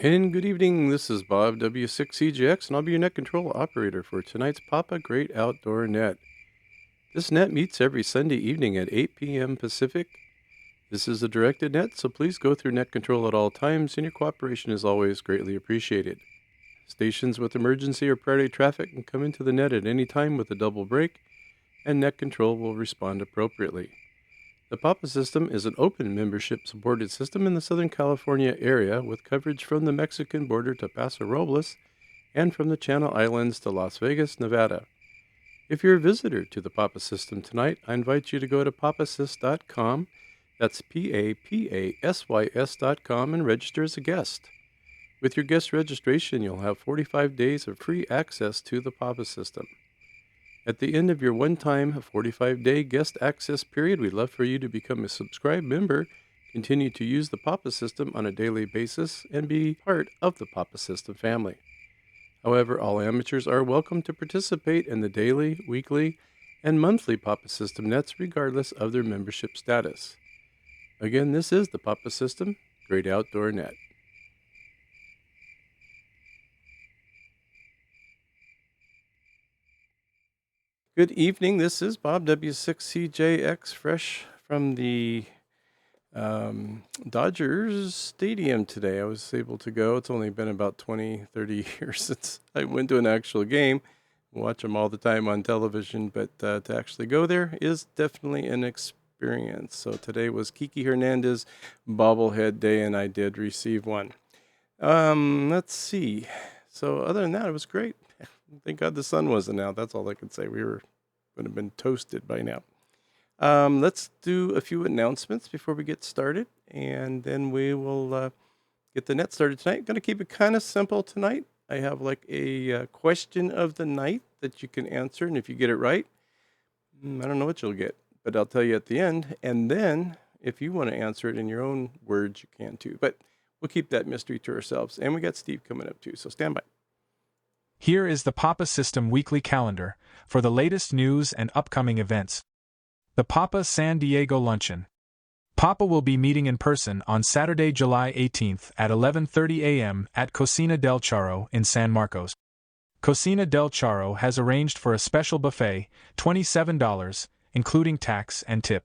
And good evening, this is Bob W6CGX, and I'll be your net control operator for tonight's Papa Great Outdoor Net. This net meets every Sunday evening at 8 p.m. Pacific. This is a directed net, so please go through net control at all times, and your cooperation is always greatly appreciated. Stations with emergency or priority traffic can come into the net at any time with a double break, and net control will respond appropriately. The Papa system is an open membership supported system in the Southern California area with coverage from the Mexican border to Paso Robles and from the Channel Islands to Las Vegas, Nevada. If you're a visitor to the Papa system tonight, I invite you to go to papasys.com. That's PAPASYS.com and register as a guest. With your guest registration, you'll have 45 days of free access to the Papa system. At the end of your one-time 45-day guest access period, we'd love for you to become a subscribed member, continue to use the Papa system on a daily basis, and be part of the Papa system family. However, all amateurs are welcome to participate in the daily, weekly, and monthly Papa system nets regardless of their membership status. Again, this is the Papa system Great Outdoor Net. Good evening. This is Bob W6CJX, fresh from the Dodgers Stadium today. I was able to go. It's only been about 20, 30 years since I went to an actual game. Watch them all the time on television, but to actually go there is definitely an experience. So today was Kiki Hernandez bobblehead day, and I did receive one. Let's see. So other than that, it was great. Thank God the sun wasn't out. That's all I can say. We would have been toasted by now. Let's do a few announcements before we get started, and then we will get the net started tonight. Going to keep it kind of simple tonight. I have like a question of the night that you can answer, and if you get it right, I don't know what you'll get, but I'll tell you at the end. And then if you want to answer it in your own words, you can too. But we'll keep that mystery to ourselves. And we got Steve coming up too, so stand by. Here is the Papa System weekly calendar for the latest news and upcoming events. The Papa San Diego Luncheon. Papa will be meeting in person on Saturday, July 18th at 11:30 a.m. at Cocina del Charro in San Marcos. Cocina del Charro has arranged for a special buffet, $27, including tax and tip.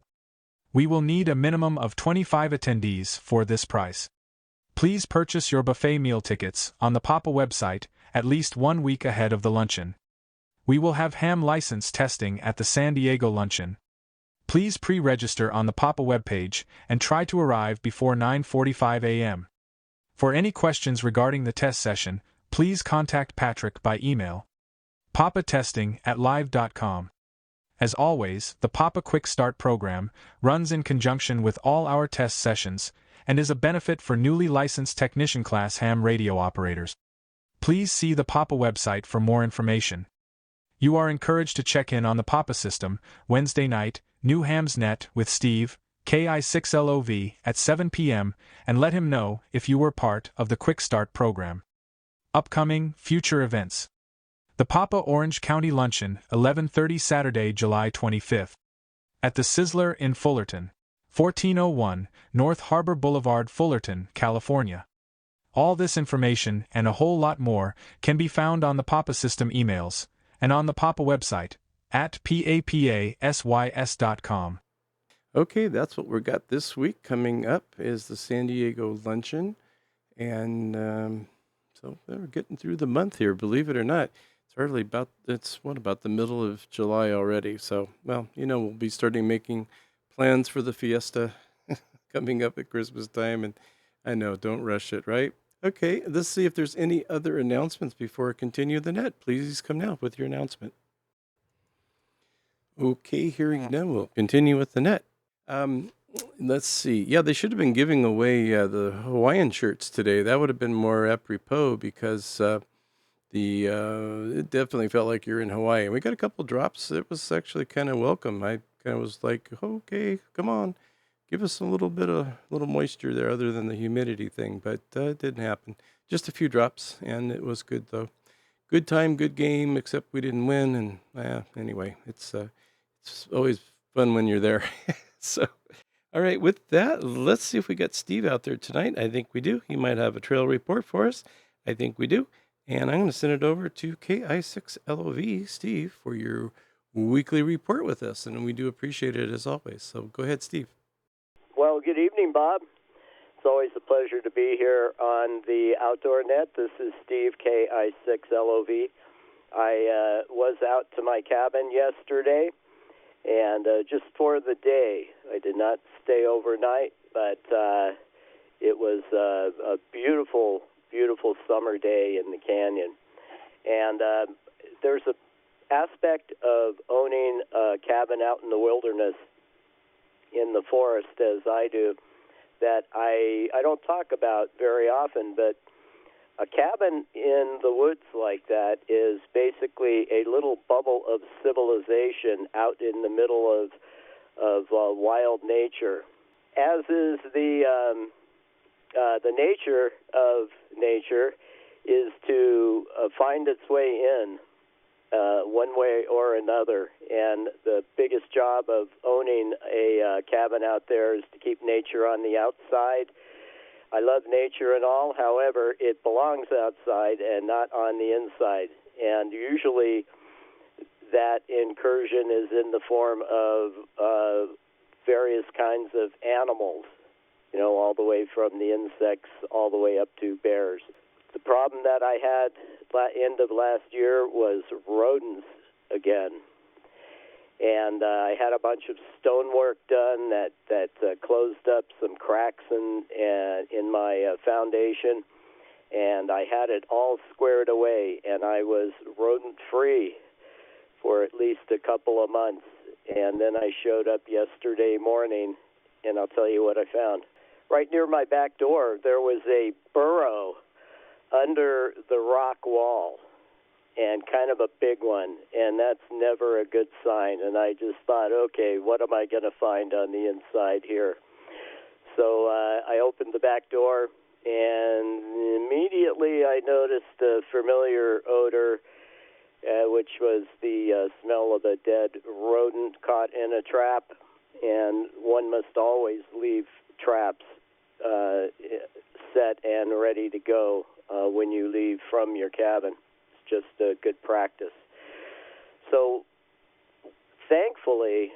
We will need a minimum of 25 attendees for this price. Please purchase your buffet meal tickets on the Papa website at least 1 week ahead of the luncheon. We will have ham license testing at the San Diego Luncheon. Please pre-register on the Papa webpage and try to arrive before 9:45 a.m. For any questions regarding the test session, please contact Patrick by email. papatesting@live.com. As always, the Papa Quick Start program runs in conjunction with all our test sessions and is a benefit for newly licensed technician class ham radio operators. Please see the Papa website for more information. You are encouraged to check in on the Papa system Wednesday night, New Hams Net with Steve, KI6LOV at 7 p.m. and let him know if you were part of the Quick Start program. Upcoming future events. The Papa Orange County Luncheon, 11:30 Saturday, July 25th. At the Sizzler in Fullerton, 1401 North Harbor Boulevard, Fullerton, California. All this information and a whole lot more can be found on the Papa System emails and on the Papa website at papasys.com. Okay, that's what we got this week. Coming up is the San Diego Luncheon. And so we're getting through the month here, believe it or not. It's about the middle of July already. So, well, we'll be starting making plans for the fiesta coming up at Christmas time. And I know, don't rush it, right? Okay, let's see if there's any other announcements before I continue the net. Please come now with your announcement. Okay, hearing none, we'll continue with the net. Let's see. Yeah, they should have been giving away the Hawaiian shirts today. That would have been more apropos because it definitely felt like you're in Hawaii. And we got a couple drops. It was actually kind of welcome. I kind of was like, okay, come on, give us a little moisture there, other than the humidity thing. But it didn't happen. Just a few drops, and it was good though. Good time, good game. Except we didn't win. And anyway, it's always fun when you're there. So, All right, with that, let's see if we got Steve out there tonight. I think we do. He might have a trail report for us. I think we do. And I'm going to send it over to KI6LOV, Steve, for your weekly report with us. And we do appreciate it as always. So go ahead, Steve. Well, good evening, Bob. It's always a pleasure to be here on the Outdoor Net. This is Steve, KI6LOV. I was out to my cabin yesterday, and just for the day. I did not stay overnight, but it was a beautiful, beautiful summer day in the canyon. And there's an aspect of owning a cabin out in the wilderness in the forest, as I do, that I don't talk about very often, but a cabin in the woods like that is basically a little bubble of civilization out in the middle of wild nature. As is the nature of nature is to find its way in one way or another. And the biggest job of owning a cabin out there is to keep nature on the outside. I love nature and all, however, it belongs outside and not on the inside. And usually that incursion is in the form of various kinds of animals, all the way from the insects all the way up to bears. The problem that I had end of last year was rodents again. And I had a bunch of stonework done that closed up some cracks in my foundation, and I had it all squared away, and I was rodent-free for at least a couple of months. And then I showed up yesterday morning, and I'll tell you what I found. Right near my back door, there was a burrow under the rock wall, and kind of a big one, and that's never a good sign. And I just thought, okay, what am I going to find on the inside here? So I opened the back door, and immediately I noticed a familiar odor, which was the smell of a dead rodent caught in a trap. And one must always leave traps set and ready to go when you leave from your cabin. Just a good practice. So thankfully,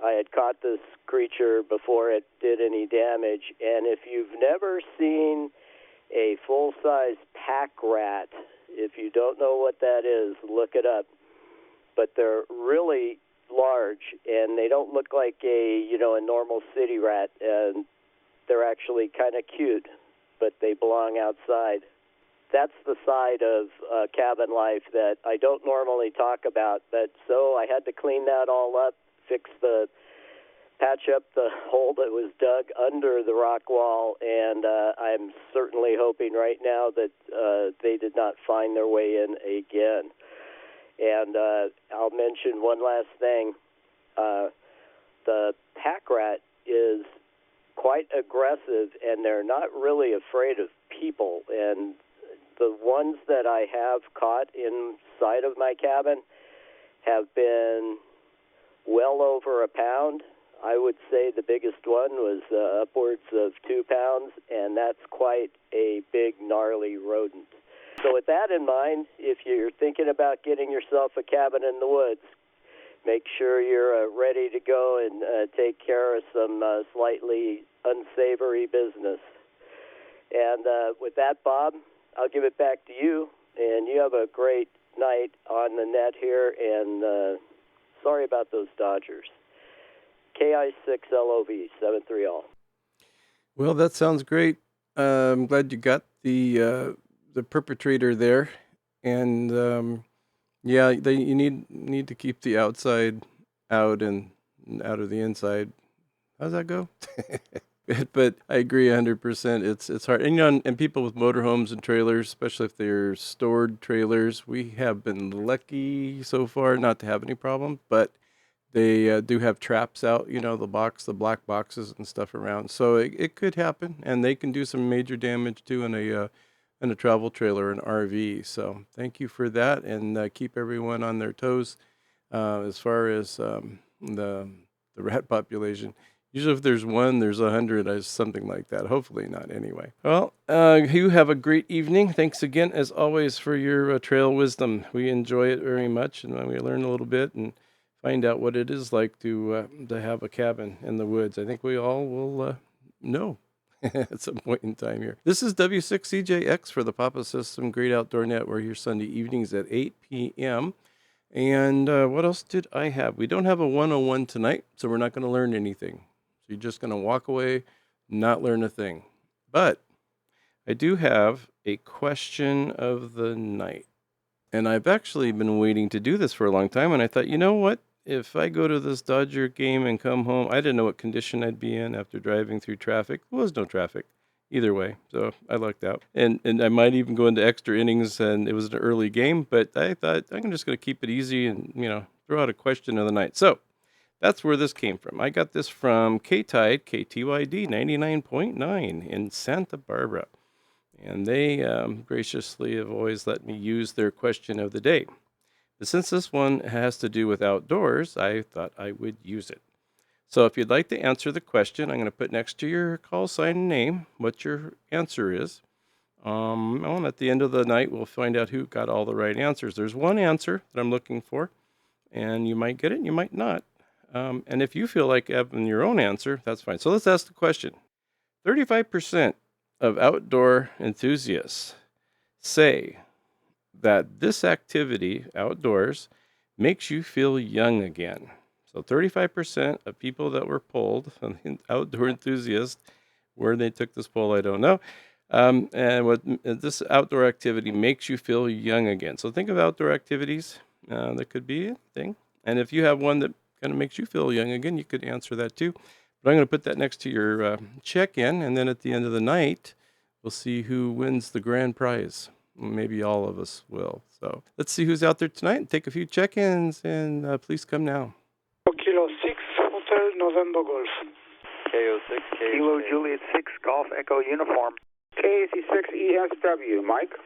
I had caught this creature before it did any damage. And if you've never seen a full-size pack rat, if you don't know what that is, look it up. But they're really large, and they don't look like a normal city rat. And they're actually kind of cute, but they belong outside. That's the side of cabin life that I don't normally talk about. But so I had to clean that all up, patch up the hole that was dug under the rock wall, and I'm certainly hoping right now that they did not find their way in again. And I'll mention one last thing. The pack rat is quite aggressive, and they're not really afraid of people. And the ones that I have caught inside of my cabin have been well over a pound. I would say the biggest one was upwards of 2 pounds, and that's quite a big, gnarly rodent. So with that in mind, if you're thinking about getting yourself a cabin in the woods, make sure you're ready to go and take care of some slightly unsavory business. And with that, Bob, I'll give it back to you, and you have a great night on the net here, and sorry about those Dodgers. KI6LOV, 7-3 all. Well, that sounds great. I'm glad you got the perpetrator there, and you need to keep the outside out and out of the inside. How's that go? But I agree 100%. It's hard, and people with motorhomes and trailers, especially if they're stored trailers, we have been lucky so far not to have any problem. But they do have traps out, the black boxes and stuff around. So it could happen, and they can do some major damage too in a travel trailer, an RV. So thank you for that, and keep everyone on their toes as far as the rat population. Usually if there's one, there's 100, something like that. Hopefully not, anyway. Well, you have a great evening. Thanks again, as always, for your trail wisdom. We enjoy it very much, and we learn a little bit and find out what it is like to have a cabin in the woods. I think we all will know at some point in time here. This is W6CJX for the Papa System Great Outdoor Net. We're here Sunday evenings at 8 p.m., and what else did I have? We don't have a 101 tonight, so we're not going to learn anything. So you're just going to walk away, not learn a thing. But I do have a question of the night. And I've actually been waiting to do this for a long time. And I thought, you know what? If I go to this Dodger game and come home, I didn't know what condition I'd be in after driving through traffic. There was no traffic either way. So I lucked out. And I might even go into extra innings, and it was an early game. But I thought, I'm just going to keep it easy and, throw out a question of the night. So that's where this came from. I got this from K-Tide, KTYD 99.9 in Santa Barbara. And they graciously have always let me use their question of the day. But since this one has to do with outdoors, I thought I would use it. So if you'd like to answer the question, I'm going to put next to your call sign and name what your answer is. And at the end of the night, we'll find out who got all the right answers. There's one answer that I'm looking for, and you might get it, and you might not. And if you feel like having your own answer, that's fine. So let's ask the question. 35% of outdoor enthusiasts say that this activity, outdoors, makes you feel young again. So 35% of people that were polled, outdoor enthusiasts, where they took this poll, I don't know. And what this outdoor activity makes you feel young again. So think of outdoor activities. That could be anything. And if you have one that kind of makes you feel young again, you could answer that too. But I'm going to put that next to your check-in, and then at the end of the night, we'll see who wins the grand prize. Maybe all of us will. So let's see who's out there tonight and take a few check-ins, and please come now. Kilo 6, Hotel November Golf. KO6, Kilo Juliet 6, Golf Echo Uniform. KAC6 ESW, Mike.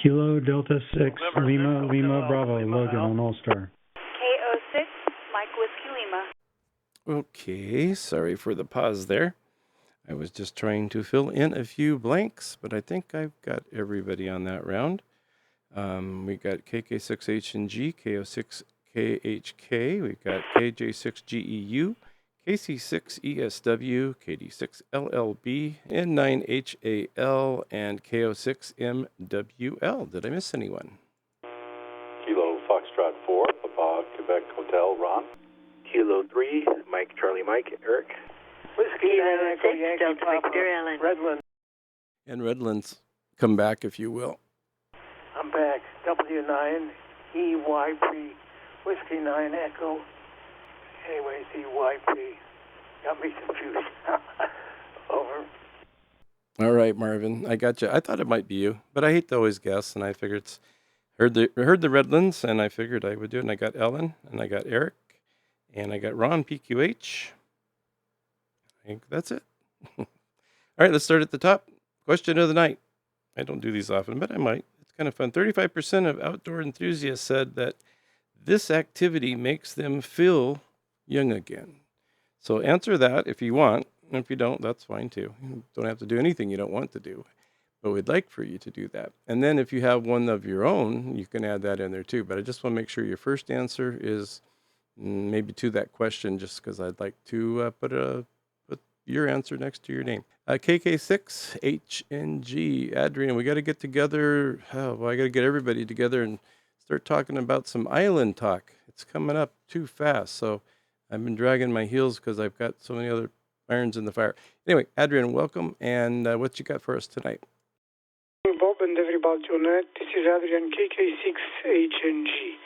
Kilo Delta 6, Lima Bravo, Logan on All-Star. KO6, Mike Whiskey Lima. Okay, sorry for the pause there. I was just trying to fill in a few blanks, but I think I've got everybody on that round. We got KK6HNG, KO6KHK, we've got KJ6GEU, KC6ESW, KD6LLB, N9HAL, and KO6MWL. Did I miss anyone? Kilo Foxtrot 4, Papa Quebec Hotel, Ron. Kilo 3, Mike Charlie Mike, Eric. Whiskey Kilo 6, Yankee Delta Papa, Victor Ellen. Redland. And Redlands, come back if you will. I'm back. W9, EYP, Whiskey 9 Echo. Anyways, EYP. Got me confused. Over. All right, Marvin, I got you. I thought it might be you, but I hate to always guess, and I figured heard the Redlands, and I figured I would do it. And I got Ellen, and I got Eric, and I got Ron PQH. I think that's it. All right, let's start at the top. Question of the night. I don't do these often, but I might. It's kind of fun. 35% of outdoor enthusiasts said that this activity makes them feel young again. So answer that if you want. And if you don't, that's fine too. You don't have to do anything you don't want to do, but we'd like for you to do that. And then if you have one of your own, you can add that in there too. But I just want to make sure your first answer is maybe to that question, just because I'd like to put your answer next to your name. KK6HNG, Adrian, we got to get together. I got to get everybody together and start talking about some island talk. It's coming up too fast, so I've been dragging my heels because I've got so many other irons in the fire. Anyway, Adrian, welcome, and what you got for us tonight? Bob and everybody on it. This is Adrian, KK6HNG.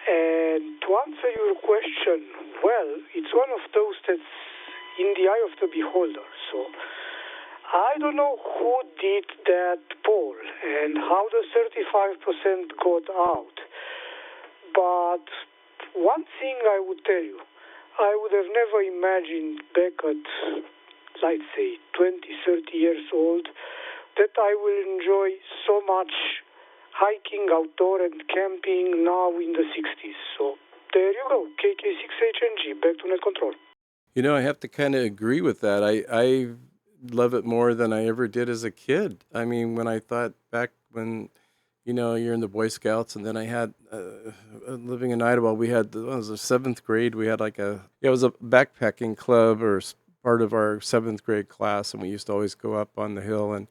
And to answer your question, well, it's one of those that's in the eye of the beholder. So I don't know who did that poll and how the 35% got out. But one thing I would tell you, I would have never imagined back at, let's say, 20, 30 years old, that I will enjoy so much hiking, outdoor, and camping now in the 60s. So there you go, KK6HNG, back to net control. I have to kind of agree with that. I love it more than I ever did as a kid. I mean, when I thought back when, you're in the Boy Scouts, and then I had, living in Idaho, we had, it was the seventh grade, we had it was a backpacking club or part of our seventh grade class, and we used to always go up on the hill and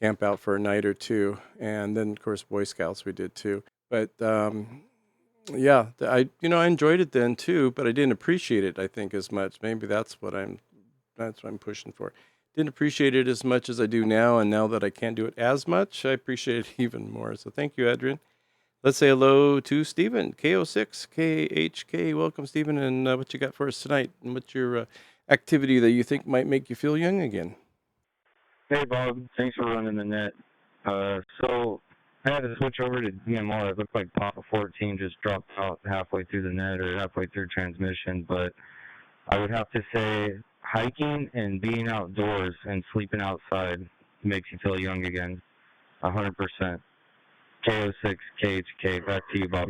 camp out for a night or two. And then, of course, Boy Scouts we did too. But yeah, I enjoyed it then too, but I didn't appreciate it, I think, as much. Maybe that's what I'm pushing for. Didn't appreciate it as much as I do now, and now that I can't do it as much, I appreciate it even more. So thank you, Adrian. Let's say hello to Stephen, KO6KHK. Welcome, Stephen, and what you got for us tonight, and what's your activity that you think might make you feel young again? Hey, Bob. Thanks for running the net. So I had to switch over to DMR. It looked like Papa 14 just dropped out halfway through the net or halfway through transmission, but I would have to say hiking and being outdoors and sleeping outside makes you feel young again. 100%. KO6 KHK. Back to you, Bob.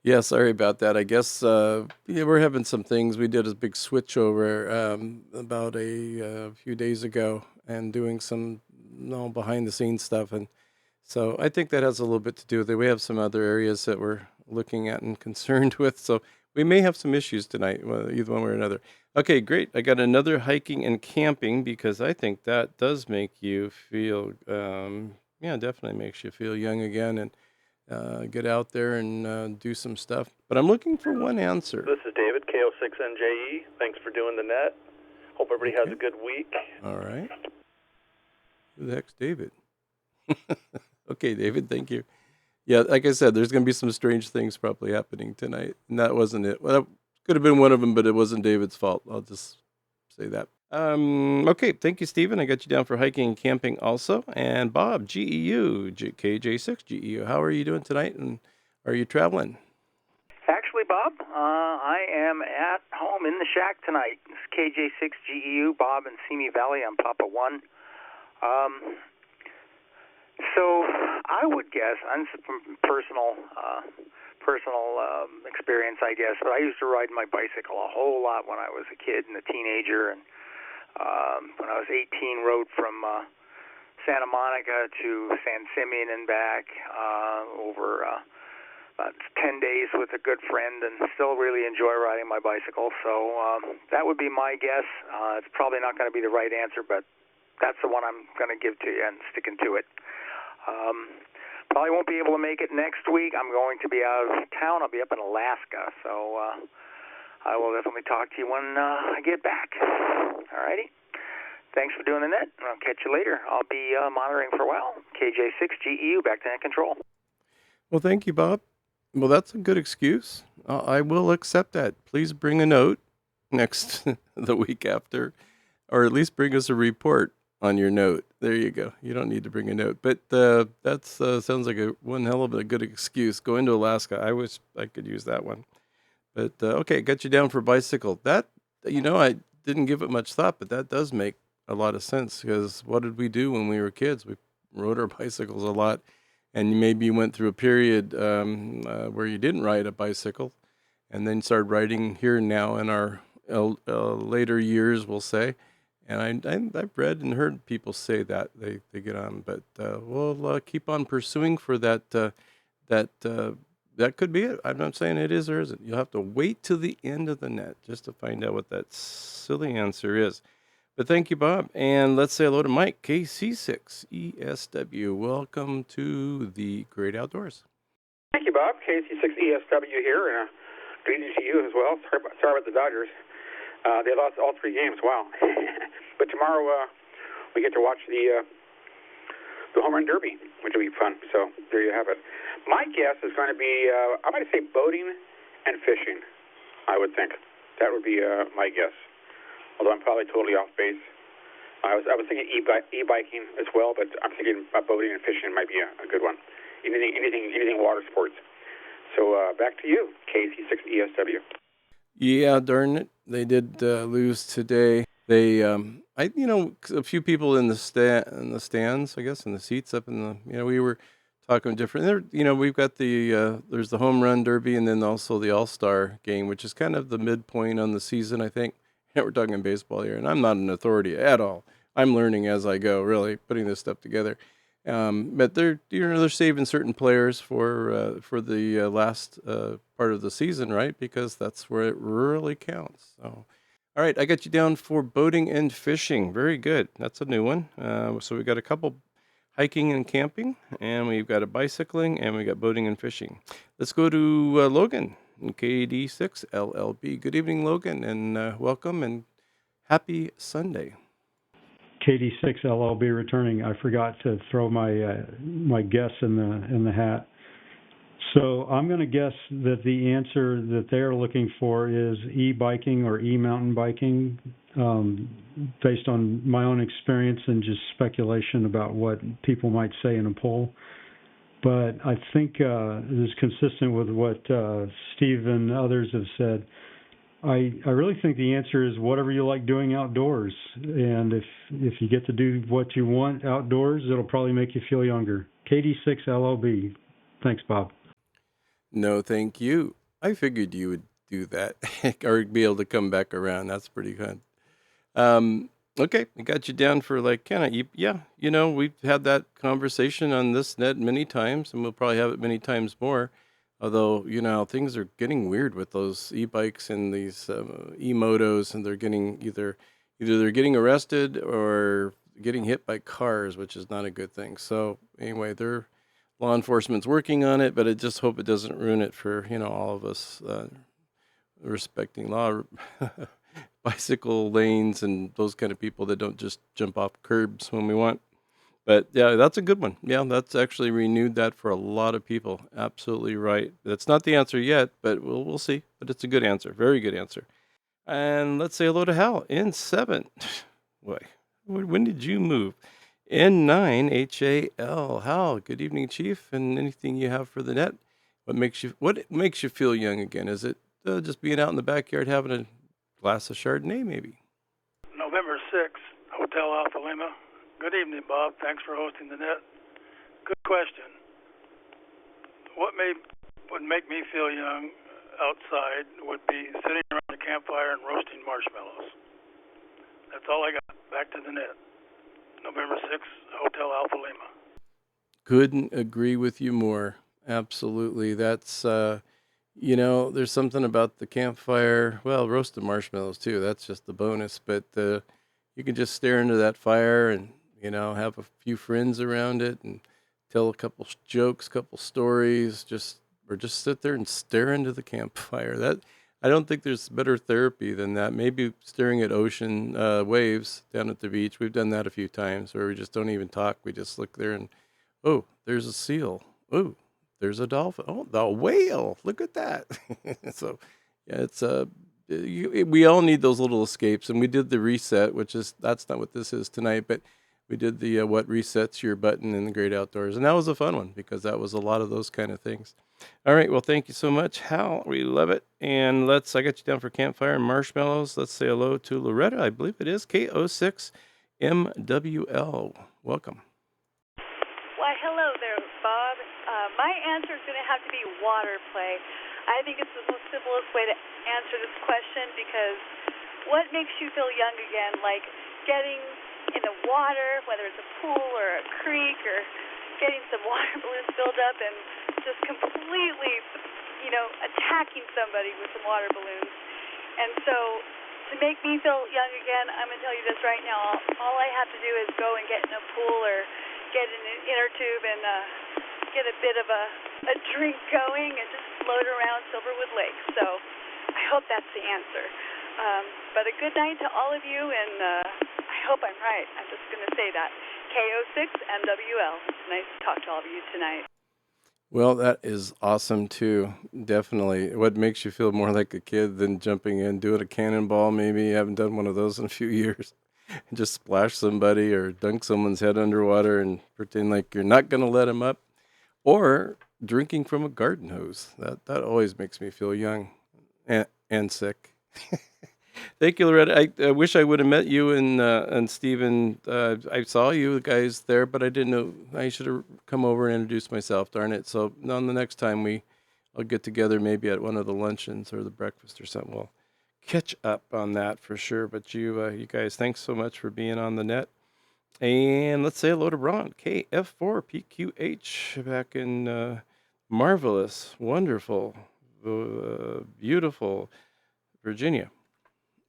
Yeah, sorry about that. I guess we're having some things. We did a big switch over about a few days ago and doing some behind the scenes stuff. And so I think that has a little bit to do with it. We have some other areas that we're looking at and concerned with. So we may have some issues tonight, either one way or another. Okay, great. I got another hiking and camping because I think that does make you feel, definitely makes you feel young again and get out there and do some stuff. But I'm looking for one answer. This is David, KO6NJE. Thanks for doing the net. Hope everybody has a good week. All right. Who the heck's David? Okay, David, thank you. Yeah, like I said, there's going to be some strange things probably happening tonight. And that wasn't it. Well, that could have been one of them, but it wasn't David's fault. I'll just say that. Okay, thank you, Stephen. I got you down for hiking and camping also. And Bob, GEU, KJ6 GEU. How are you doing tonight? And are you traveling? Actually, Bob, I am at home in the shack tonight. It's KJ6 GEU, Bob in Simi Valley on Papa 1. So I would guess, and from personal experience, I guess, but I used to ride my bicycle a whole lot when I was a kid and a teenager, and when I was 18, rode from Santa Monica to San Simeon and back over about 10 days with a good friend, and still really enjoy riding my bicycle. So that would be my guess. It's probably not going to be the right answer, but that's the one I'm going to give to you and sticking to it. Probably won't be able to make it next week. I'm going to be out of town. I'll be up in Alaska, so I will definitely talk to you when I get back. All righty. Thanks for doing the net. I'll catch you later. I'll be monitoring for a while. KJ6 GEU, back to net control. Well, thank you, Bob. Well, that's a good excuse. I will accept that. Please bring a note next the week after, or at least bring us a report on your note. There you go. You don't need to bring a note, but that sounds like one hell of a good excuse. Going to Alaska. I wish I could use that one. But okay, got you down for bicycle. That I didn't give it much thought, but that does make a lot of sense because what did we do when we were kids? We rode our bicycles a lot, and maybe you went through a period where you didn't ride a bicycle, and then started riding here now in our later years, we'll say. And I've read and heard people say that they get on, but we'll keep on pursuing for that. That could be it. I'm not saying it is or isn't. You'll have to wait till the end of the net just to find out what that silly answer is. But thank you, Bob. And let's say hello to Mike, KC6ESW. Welcome to the Great Outdoors. Thank you, Bob. KC6ESW here. Greetings to you as well. Sorry about the Dodgers. They lost all 3 games. Wow. But tomorrow we get to watch the Home Run Derby, which will be fun. So there you have it. My guess is going to be, I'm going to say boating and fishing, I would think. That would be my guess. Although I'm probably totally off base. I was thinking e-biking as well, but I'm thinking boating and fishing might be a good one. Anything water sports. So back to you, KC6ESW. Yeah, darn it. They did lose today. They, a few people in the stands, I guess, in the seats up in the, we were talking different. We've got there's the Home Run Derby and then also the All-Star game, which is kind of the midpoint on the season, I think. We're talking baseball here, and I'm not an authority at all. I'm learning as I go, really, putting this stuff together. But they're saving certain players for the last part of the season, right? Because that's where it really counts. So, all right, I got you down for boating and fishing. Very good. That's a new one. So we got a couple hiking and camping, and we've got a bicycling, and we got boating and fishing. Let's go to Logan, KD6 LLB. Good evening, Logan, and welcome and happy Sunday. KD6 LLB returning. I forgot to throw my guess in the hat. So I'm going to guess that the answer that they're looking for is e-biking or e-mountain biking, based on my own experience and just speculation about what people might say in a poll. But I think it is consistent with what Steve and others have said. I really think the answer is whatever you like doing outdoors. And if you get to do what you want outdoors, it'll probably make you feel younger. KD6 LLB. Thanks, Bob. No, thank you. I figured you would do that or be able to come back around. That's pretty good. Okay, I got you down for we've had that conversation on this net many times, and we'll probably have it many times more. Although, things are getting weird with those e-bikes and these e-motos, and they're getting either they're getting arrested or getting hit by cars, which is not a good thing. So anyway, law enforcement's working on it, but I just hope it doesn't ruin it for, all of us respecting law, bicycle lanes and those kind of people that don't just jump off curbs when we want. But yeah, that's a good one. Yeah, that's actually renewed that for a lot of people. Absolutely right. That's not the answer yet, but we'll see. But it's a good answer. Very good answer. And let's say hello to Hal in 7. Boy, when did you move? N9 HAL. Hal, good evening, Chief. And anything you have for the net? What makes you feel young again? Is it just being out in the backyard having a glass of Chardonnay, maybe? November 6th, Hotel Alpha Lima. Good evening, Bob. Thanks for hosting the net. Good question. What would make me feel young outside would be sitting around a campfire and roasting marshmallows. That's all I got. Back to the net. November 6th, Hotel Alpha Lima. Couldn't agree with you more. Absolutely. That's, there's something about the campfire. Well, roasted marshmallows, too. That's just the bonus. But you can just stare into that fire and, have a few friends around it and tell a couple jokes, couple stories, or just sit there and stare into the campfire. I don't think there's better therapy than that. Maybe staring at ocean waves down at the beach. We've done that a few times where we just don't even talk. We just look there and, oh, there's a seal. Oh, there's a dolphin. Oh, the whale. Look at that. So, yeah, we all need those little escapes. And we did the reset, that's not what this is tonight, but we did the what resets your button in the great outdoors. And that was a fun one because that was a lot of those kind of things. All right. Well, thank you so much, Hal. We love it. And I got you down for campfire and marshmallows. Let's say hello to Loretta. I believe it is KO6MWL. Welcome. Why, hello there, Bob. My answer is going to have to be water play. I think it's the most simplest way to answer this question because what makes you feel young again? Like getting in the water, whether it's a pool or a creek, or getting some water balloons filled up and just completely, attacking somebody with some water balloons. And so to make me feel young again, I'm going to tell you this right now. All I have to do is go and get in a pool or get in an inner tube and get a bit of a drink going and just float around Silverwood Lake. So I hope that's the answer. But a good night to all of you, and I hope I'm right. I'm just going to say that. KO6MWL. It's nice to talk to all of you tonight. Well, that is awesome, too. Definitely. What makes you feel more like a kid than jumping in, doing a cannonball maybe? You haven't done one of those in a few years. Just splash somebody or dunk someone's head underwater and pretend like you're not going to let them up. Or drinking from a garden hose. That always makes me feel young and sick. Thank you, Loretta. I wish I would have met you and Stephen. I saw you guys there, but I didn't know. I should have come over and introduced myself, darn it. So on the next time I'll get together maybe at one of the luncheons or the breakfast or something. We'll catch up on that for sure. But you guys, thanks so much for being on the net. And let's say hello to Ron, KF4PQH, back in marvelous, wonderful, beautiful Virginia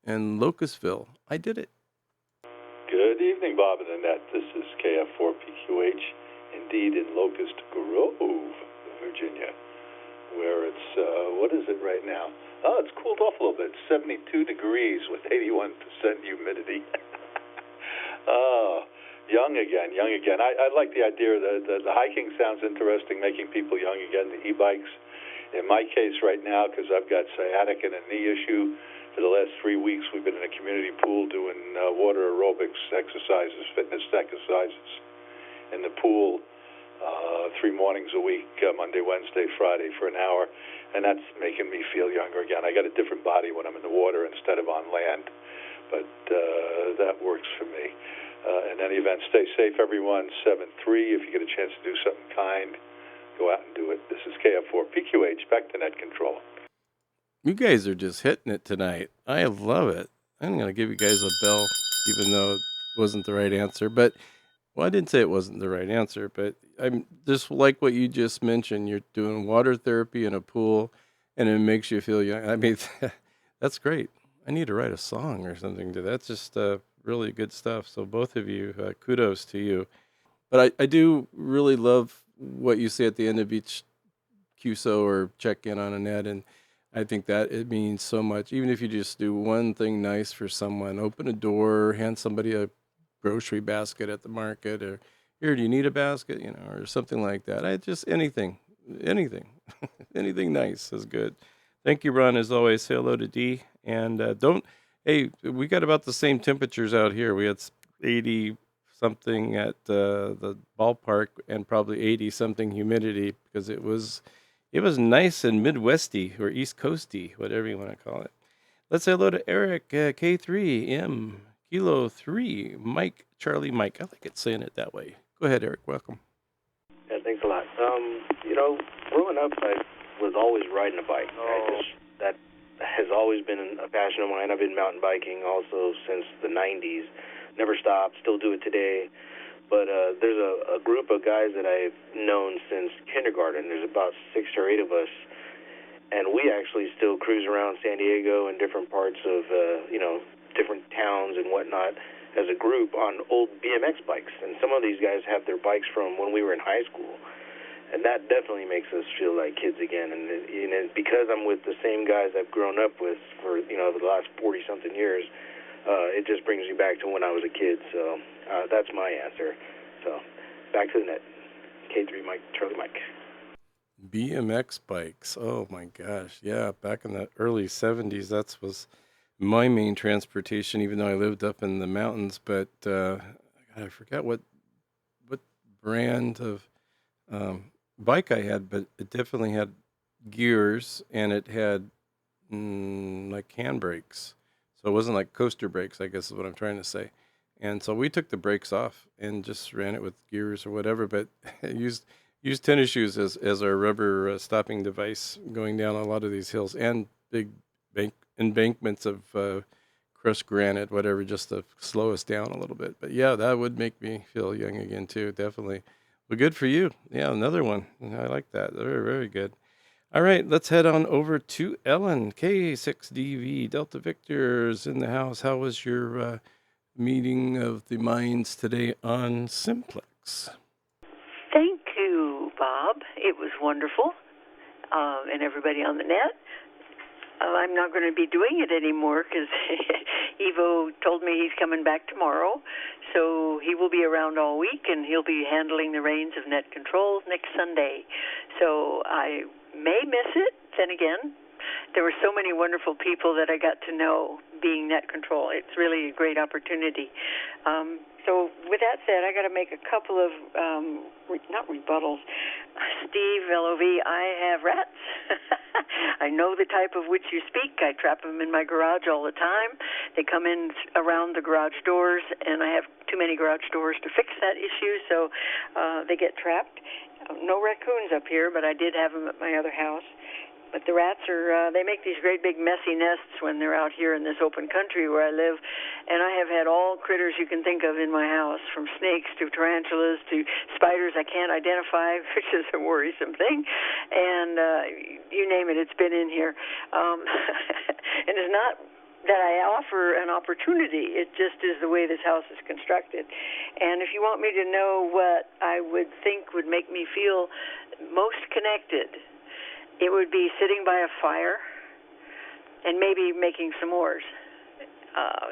and Locustville. I did it. Good evening, Bob and Annette. This is KF4PQH, indeed in Locust Grove, Virginia, where it's, what is it right now? Oh, it's cooled off a little bit. 72 degrees with 81% humidity. Oh, young again. I like the idea that the hiking sounds interesting, making people young again, the e-bikes. In my case right now, because I've got sciatic and a knee issue, for the last 3 weeks we've been in a community pool doing water aerobics exercises, fitness exercises in the pool 3 mornings a week, Monday, Wednesday, Friday for an hour, and that's making me feel younger again. I got a different body when I'm in the water instead of on land, but that works for me. In any event, stay safe, everyone. 7-3. If you get a chance to do something kind, go out and do it. This is KF4PQH, back to net control. You guys are just hitting it tonight. I love it. I'm going to give you guys a bell, even though it wasn't the right answer. But, well, I didn't say it wasn't the right answer, but I'm just like what you just mentioned. You're doing water therapy in a pool, and it makes you feel young. I mean, that's great. I need to write a song or something to that. That's just really good stuff. So both of you, kudos to you. But I do really love what you say at the end of each QSO or check-in on Annette, and I think that it means so much. Even if you just do one thing nice for someone, open a door, hand somebody a grocery basket at the market, or here, do you need a basket, or something like that. Anything, anything nice is good. Thank you, Ron, as always. Say hello to Dee, and hey, we got about the same temperatures out here. We had 80 something at the ballpark and probably 80 something humidity because it was nice and Midwesty or East Coasty, whatever you want to call it. Let's say hello to Eric, K3M, Kilo 3, Mike, Charlie Mike. I like it saying it that way. Go ahead, Eric. Welcome. Yeah, thanks a lot. Growing up, I was always riding a bike. That has always been a passion of mine. I've been mountain biking also since the 90s. Never stopped, still do it today. But there's a group of guys that I've known since kindergarten. There's about 6 or 8 of us, and we actually still cruise around San Diego and different parts of, different towns and whatnot as a group on old BMX bikes. And some of these guys have their bikes from when we were in high school, and that definitely makes us feel like kids again. And because I'm with the same guys I've grown up with for the last 40-something years, it just brings me back to when I was a kid. So that's my answer. So back to the net. K3 Mike, Charlie Mike. BMX bikes. Oh my gosh. Yeah, back in the early 70s, that was my main transportation, even though I lived up in the mountains. But I forgot what brand of bike I had, but it definitely had gears and it had like handbrakes. So it wasn't like coaster brakes, I guess is what I'm trying to say. And so we took the brakes off and just ran it with gears or whatever, but used tennis shoes as our rubber stopping device going down a lot of these hills and big embankments of crushed granite, whatever, just to slow us down a little bit. But yeah, that would make me feel young again too, definitely. Well, good for you. Yeah, another one. I like that. Very, very good. All right, let's head on over to Ellen, K6DV, Delta Victor's in the house. How was your meeting of the minds today on Simplex? Thank you, Bob. It was wonderful. And everybody on the net. I'm not going to be doing it anymore because Evo told me he's coming back tomorrow. So he will be around all week, and he'll be handling the reins of net control next Sunday. So I may miss it. Then again, there were so many wonderful people that I got to know being net control. It's really a great opportunity. So with that said, I got to make a couple of, not rebuttals. Steve, LOV, I have rats. I know the type of which you speak. I trap them in my garage all the time. They come in around the garage doors, and I have too many garage doors to fix that issue, so they get trapped. No raccoons up here, but I did have them at my other house. But the rats are, they make these great big messy nests when they're out here in this open country where I live. And I have had all critters you can think of in my house, from snakes to tarantulas to spiders I can't identify, which is a worrisome thing. And you name it, it's been in here. And it's not that I offer an opportunity. It just is the way this house is constructed. And if you want me to know what I would think would make me feel most connected, it would be sitting by a fire and maybe making s'mores.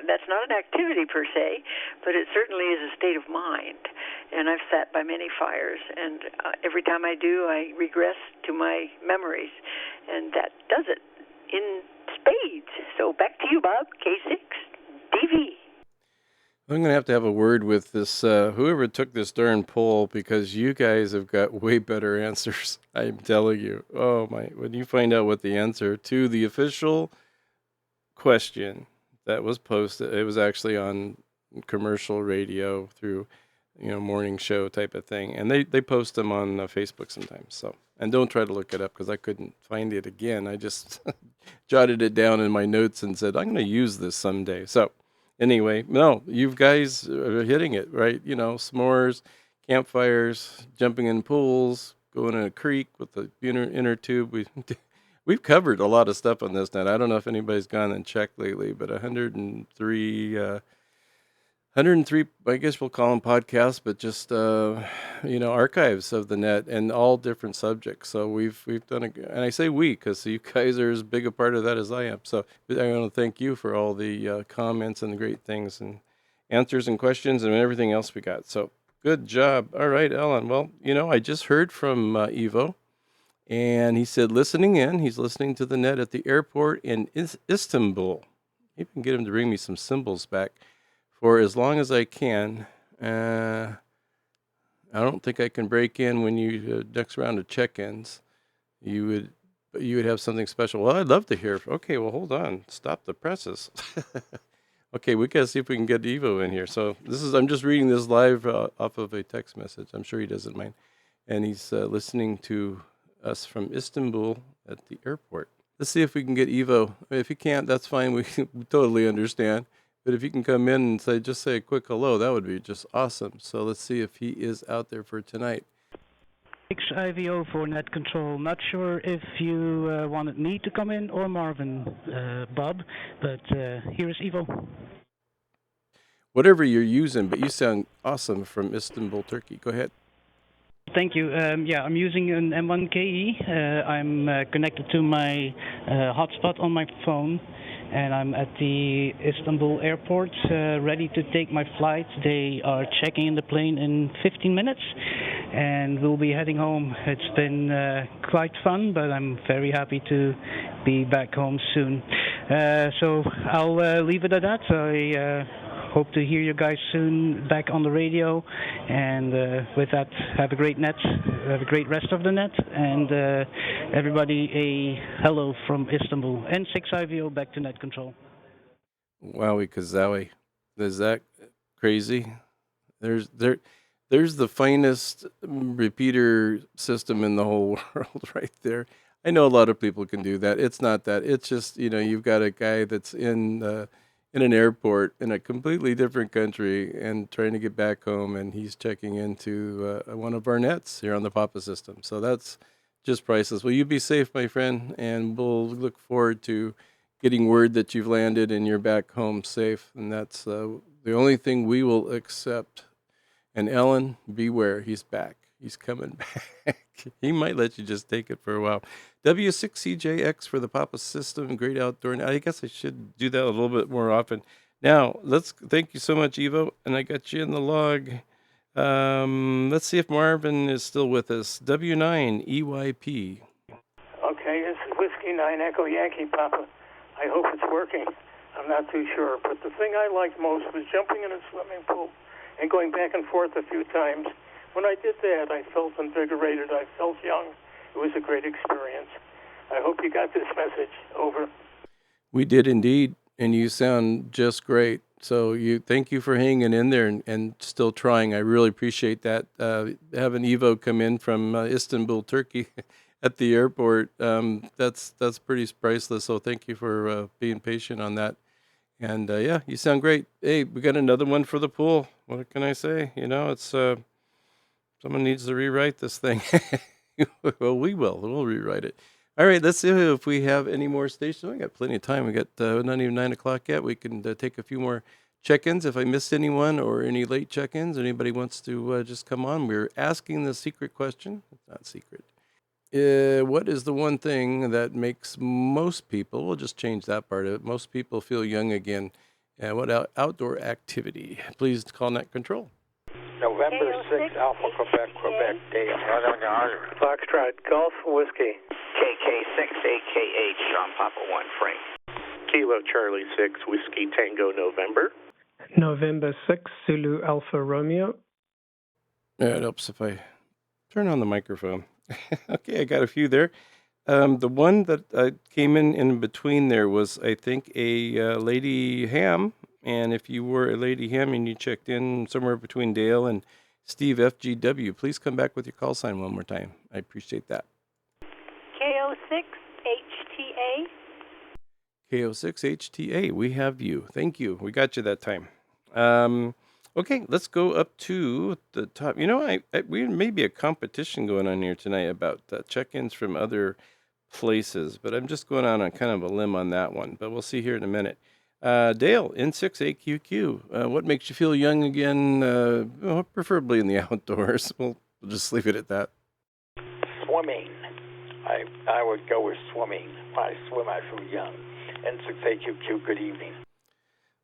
That's not an activity per se, but it certainly is a state of mind. And I've sat by many fires, and every time I do, I regress to my memories. And that does it in spades. So back to you, Bob, K6DV. I'm going to have a word with this, whoever took this darn poll, because you guys have got way better answers. I'm telling you. Oh, my. When you find out what the answer to the official question that was posted, it was actually on commercial radio through, morning show type of thing. And they post them on Facebook sometimes. So, and don't try to look it up because I couldn't find it again. I just jotted it down in my notes and said, I'm going to use this someday. So, anyway, no, you guys are hitting it, right? S'mores, campfires, jumping in pools, going in a creek with the inner tube. We've covered a lot of stuff on this net. I don't know if anybody's gone and checked lately, but 103, I guess we'll call them podcasts, but just, archives of the net and all different subjects. So we've done and I say we, because you guys are as big a part of that as I am. So I want to thank you for all the comments and the great things and answers and questions and everything else we got. So good job. All right, Ellen. Well, I just heard from Ivo, and he said listening in. He's listening to the net at the airport in Istanbul. Maybe I can get him to bring me some symbols back for as long as I can. I don't think I can break in when you next round of check-ins. You would have something special. Well, I'd love to hear. Okay, well, hold on. Stop the presses. Okay, we gotta see if we can get Ivo in here. So I'm just reading this live off of a text message. I'm sure he doesn't mind. And he's listening to us from Istanbul at the airport. Let's see if we can get Ivo. If he can't, that's fine. We totally understand. But if you can come in and say a quick hello, that would be just awesome. So let's see if he is out there for tonight. IVO for net control. Not sure if you wanted me to come in or Marvin, Bob, but here is Ivo. Whatever you're using, but you sound awesome from Istanbul, Turkey. Go ahead. Thank you. I'm using an M1KE. I'm connected to my hotspot on my phone, and I'm at the Istanbul airport, ready to take my flight. They are checking in the plane in 15 minutes, and we'll be heading home. It's been quite fun, but I'm very happy to be back home soon. So I'll leave it at that. I hope to hear you guys soon back on the radio, and with that, have a great net, have a great rest of the net, and everybody a hello from Istanbul. N6IVO back to net control. Wowie kazowie. Is that crazy? There's the finest repeater system in the whole world right there. I know a lot of people can do that. It's not that. It's just, you've got a guy that's in an airport in a completely different country and trying to get back home, and he's checking into one of our nets here on the Papa system. So that's just priceless. Well, you be safe, my friend, and we'll look forward to getting word that you've landed and you're back home safe. And that's the only thing we will accept. And Ellen, beware, he's back. He's coming back. He might let you just take it for a while. W6CJX for the Papa system. Great outdoor. I guess I should do that a little bit more often. Now, thank you so much, Ivo. And I got you in the log. Let's see if Marvin is still with us. W9EYP. Okay, this is Whiskey 9 Echo Yankee, Papa. I hope it's working. I'm not too sure. But the thing I liked most was jumping in a swimming pool and going back and forth a few times. When I did that, I felt invigorated. I felt young. It was a great experience. I hope you got this message. Over. We did indeed, and you sound just great. So thank you for hanging in there and still trying. I really appreciate that. Having Ivo come in from Istanbul, Turkey. at the airport. That's pretty priceless. So thank you for being patient on that. And yeah, you sound great. Hey, we got another one for the pool. What can I say? It's someone needs to rewrite this thing. Well, we will. We'll rewrite it. All right, let's see if we have any more stations. We got plenty of time. We got not even 9 o'clock yet. We can take a few more check-ins. If I missed anyone or any late check-ins, anybody wants to just come on. We're asking the secret question. It's not secret. What is the one thing that makes most people, we'll just change that part of it, most people feel young again? What outdoor activity? Please call Net Control. November 6th, Alpha Quebec, Dale. Foxtrot Golf Whiskey. KK6AKH, John Papa 1, Frank. Kilo Charlie 6, Whiskey Tango November. November 6, Zulu Alpha Romeo. Yeah, it helps if I turn on the microphone. Okay, I got a few there. The one that came in between there was, I think, a Lady Ham. And if you were a Lady Ham and you checked in somewhere between Dale and Steve FGW, please come back with your call sign one more time. I appreciate that. KO6HTA. KO6HTA, we have you. Thank you. We got you that time. Okay, let's go up to the top. We may be a competition going on here tonight about check-ins from other places, but I'm just going on kind of a limb on that one. But we'll see here in a minute. Dale, N6AQQ, what makes you feel young again, preferably in the outdoors? We'll just leave it at that. Swimming. I would go with swimming. When I swim, I feel young. N6AQQ, good evening.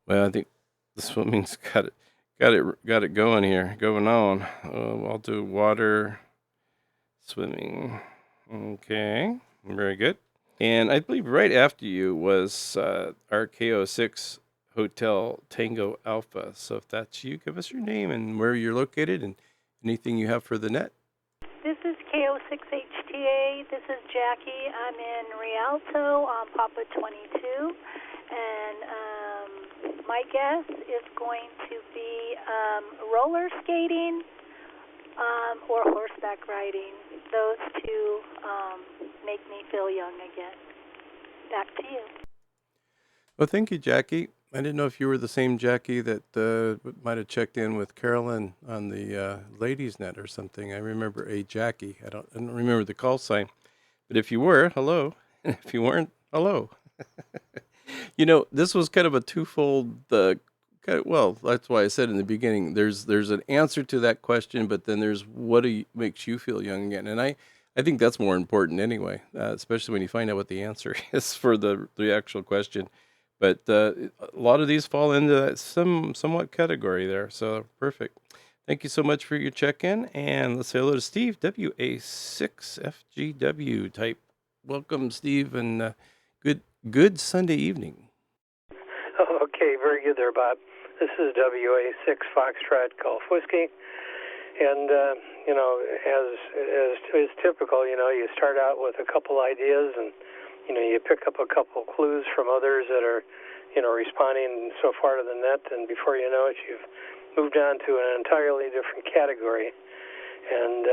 Well, I think the swimming's got it going on. I'll do water, swimming. Okay, very good. And I believe right after you was our KO6 Hotel Tango Alpha. So if that's you, give us your name and where you're located and anything you have for the net. This is KO6HTA. This is Jackie. I'm in Rialto on Papa 22. And my guess is going to be roller skating or horseback riding. Those two make me feel young again. Back to you. Well, thank you, Jackie. I didn't know if you were the same Jackie that might have checked in with Carolyn on the ladies' net or something. I remember a Jackie. I don't remember the call sign. But if you were, hello. And if you weren't, hello. This was kind of a twofold. Well, that's why I said in the beginning, there's an answer to that question, but then there's what makes you feel young again. And I think that's more important anyway, especially when you find out what the answer is for the actual question. But a lot of these fall into that somewhat category there. So perfect. Thank you so much for your check-in. And let's say hello to Steve, WA6FGW type. Welcome, Steve, and good Sunday evening. Okay, very good there, Bob. This is WA6 Foxtrot Golf Whiskey. And, as is typical, you start out with a couple ideas and, you pick up a couple clues from others that are, responding so far to the net. And before you know it, you've moved on to an entirely different category. And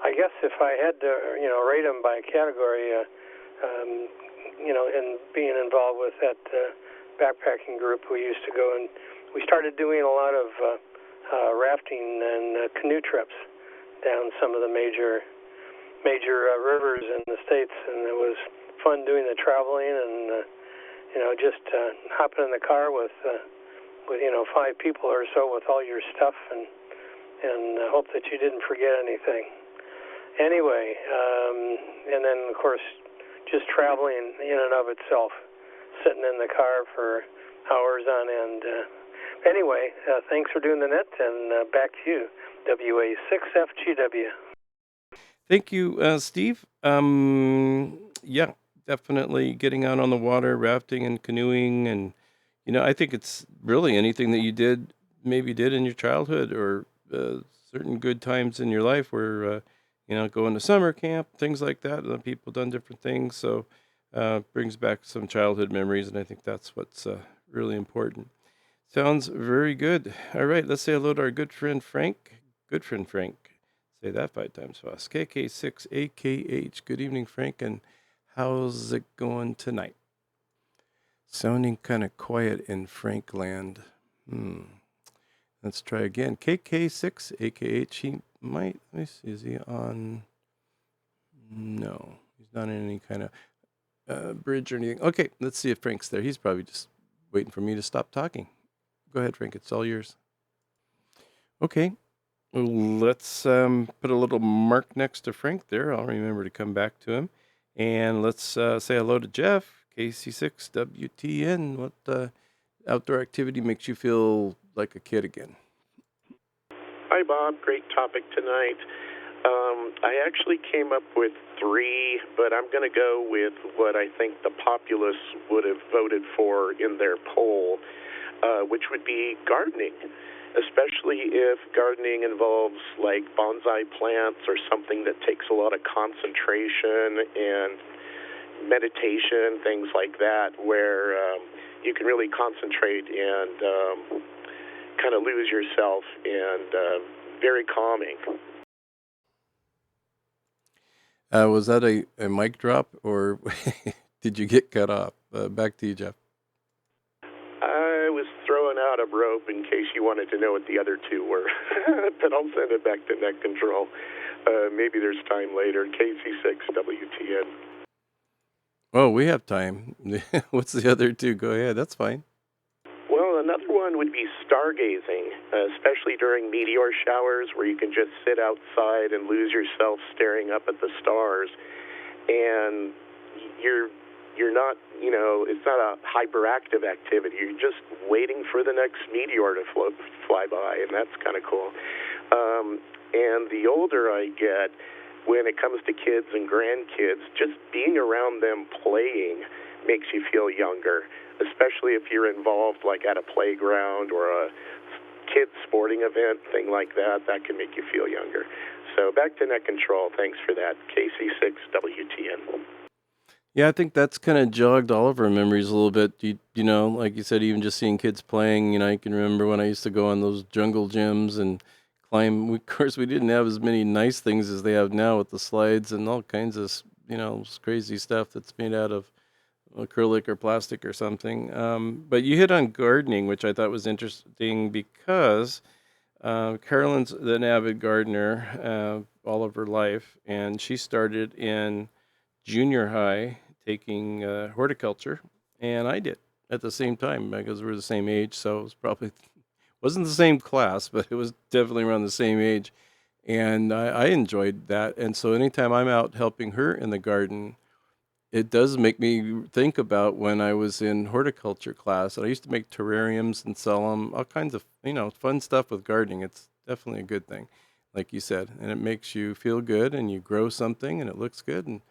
I guess if I had to, rate them by category, in being involved with that backpacking group, we used to go and we started doing a lot of rafting and canoe trips down some of the major rivers in the States, and it was fun doing the traveling and just hopping in the car with 5 people or so with all your stuff and hope that you didn't forget anything. Anyway, and then of course just traveling in and of itself, sitting in the car for hours on end. Anyway, thanks for doing the net, and back to you, WA6FGW. Thank you, Steve. Yeah, definitely getting out on the water, rafting and canoeing, and I think it's really anything that you did in your childhood or certain good times in your life where going to summer camp, things like that. People done different things, so brings back some childhood memories, and I think that's what's really important. Sounds very good. All right, let's say hello to our good friend Frank. Good friend Frank. Say that 5 times fast. KK6AKH. Good evening, Frank, and how's it going tonight? Sounding kind of quiet in Frankland. Let's try again. KK6AKH. He might, let me see, is he on? No, he's not in any kind of bridge or anything. Okay, let's see if Frank's there. He's probably just waiting for me to stop talking. Go ahead, Frank. It's all yours. Okay. Let's put a little mark next to Frank there. I'll remember to come back to him. And let's say hello to Jeff, KC6WTN. What outdoor activity makes you feel like a kid again? Hi, Bob. Great topic tonight. I actually came up with 3, but I'm going to go with what I think the populace would have voted for in their poll, which would be gardening, especially if gardening involves like bonsai plants or something that takes a lot of concentration and meditation, things like that, where you can really concentrate and kind of lose yourself, and very calming. Was that a mic drop, or did you get cut off? Back to you, Jeff. I was throwing out a rope in case you wanted to know what the other 2 were, but I'll send it back to Net Control. Maybe there's time later. KC6WTN. Oh, we have time. What's the other 2? Go ahead. That's fine. Well, another one would be stargazing, especially during meteor showers where you can just sit outside and lose yourself staring up at the stars. And you're not, it's not a hyperactive activity. You're just waiting for the next meteor to fly by, and that's kind of cool. And the older I get, when it comes to kids and grandkids, just being around them playing makes you feel younger, especially if you're involved like at a playground or a kids sporting event, thing like that. That can make you feel younger. So back to Net Control. Thanks for that. KC6WTN. Yeah, I think that's kind of jogged all of our memories a little bit. You know, like you said, even just seeing kids playing, I can remember when I used to go on those jungle gyms and climb. Of course, we didn't have as many nice things as they have now with the slides and all kinds of, crazy stuff that's made out of acrylic or plastic or something. But you hit on gardening, which I thought was interesting because Carolyn's an avid gardener all of her life, and she started in junior high taking horticulture, and I did at the same time because we're the same age, so it was probably wasn't the same class, but it was definitely around the same age, and I enjoyed that. And so anytime I'm out helping her in the garden, it does make me think about when I was in horticulture class, and I used to make terrariums and sell them, all kinds of fun stuff with gardening. It's definitely a good thing, like you said, and it makes you feel good, and you grow something and it looks good, and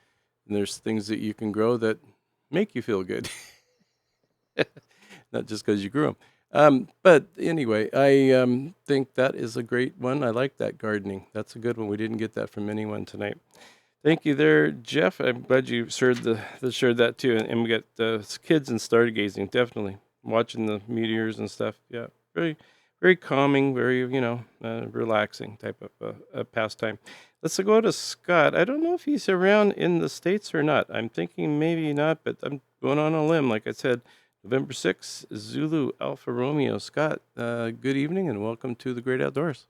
there's things that you can grow that make you feel good, not just because you grew them. But anyway, I think that is a great one. I like that gardening. That's a good one. We didn't get that from anyone tonight. Thank you there, Jeff. I'm glad you shared that too. And we got kids and stargazing, definitely. Watching the meteors and stuff. Yeah, very, very calming, very, relaxing type of pastime. Let's go to Scott. I don't know if he's around in the States or not. I'm thinking maybe not, but I'm going on a limb. Like I said, November 6th, Zulu Alpha Romeo. Scott, good evening and welcome to the Great Outdoors.